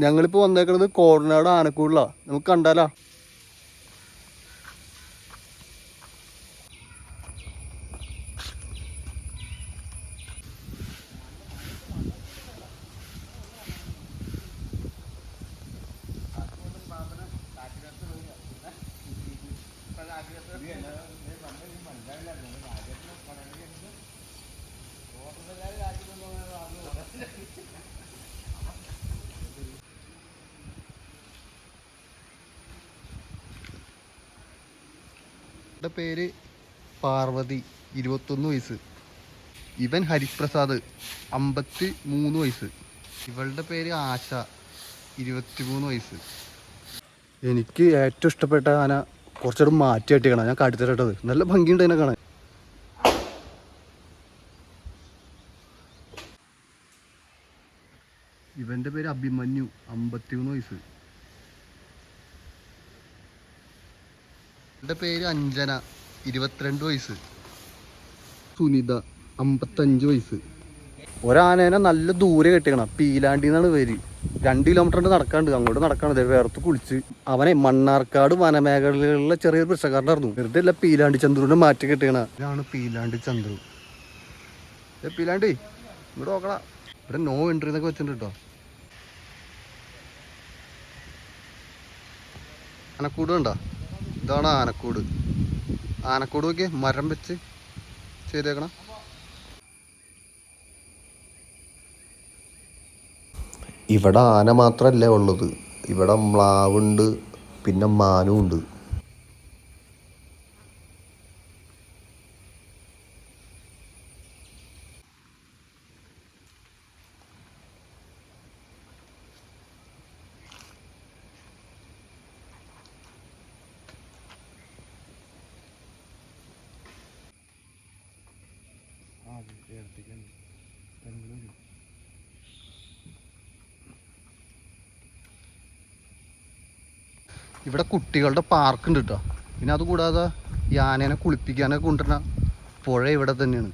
ഞങ്ങളിപ്പോൾ വന്നേക്കുന്നത് കോടനാട് ആനക്കൂടിലാണ്. നമുക്ക് കണ്ടാലോ? പേര് പാർവതി, 21 വയസ്സ്. ഇവൻ ഹരിപ്രസാദ്, 53 വയസ്സ്. ഇവളുടെ പേര് ആശ, 23 വയസ്സ്. എനിക്ക് ഏറ്റവും ഇഷ്ടപ്പെട്ട ആന കുറച്ചുകൂടെ മാറ്റി കെട്ടിക്കണം. ഞാൻ കാട്ടിത്തരട്ടത്. നല്ല ഭംഗിയുണ്ട് അതിനെ കാണാൻ. ഇവന്റെ പേര് അഭിമന്യു, 53 വയസ്സ്. എൻ്റെ പേര് അഞ്ജന, 22 വയസ്സ്. സുനിത, 55 വയസ്സ്. ഒരാനേനെ നല്ല ദൂരെ കെട്ടിക്കണം. പീലാണ്ടി എന്നാണ് പേര്. 2 കിലോമീറ്ററിൻ്റെ നടക്കാണ്ട്, അങ്ങോട്ട് നടക്കാണ്ട്. വേർത്ത് കുളിച്ച് അവനെ മണ്ണാർക്കാട് വനമേഖലകളിലെ ചെറിയൊരു കൃഷിക്കാരനായിരുന്നു. വെറുതെ അല്ല പീലാണ്ടി ചന്ദ്രുവിനെ മാറ്റി കെട്ടിക്കണ. ഇതാണ് പീലാണ്ടി ചന്ദ്രു. പീലാണ്ടി ഇവിടെ നോക്കടാ. ഇവിടെ നോ എൻട്രി എന്നൊക്കെ വെച്ചിട്ടുണ്ട് കേട്ടോ. ആനക്കൂട് കണ്ടോ? ഇതാണ് ആനക്കൂട്. ആനക്കൂട് നോക്കിയേ, മരം വെച്ച് ചെയ്തേക്കണം. ഇവിടെ ആന മാത്രമല്ല ഉള്ളത്, ഇവിടെ മ്ലാവുണ്ട്, പിന്നെ മാനും ഉണ്ട്. ഇവിടെ കുട്ടികളുടെ പാർക്ക് ഉണ്ട് കേട്ടോ. പിന്നെ അതുകൂടാതെ ഈ ആനേനെ കുളിപ്പിക്കാനൊക്കെ കൊണ്ടുവരുന്ന പുഴ ഇവിടെ തന്നെയാണ്.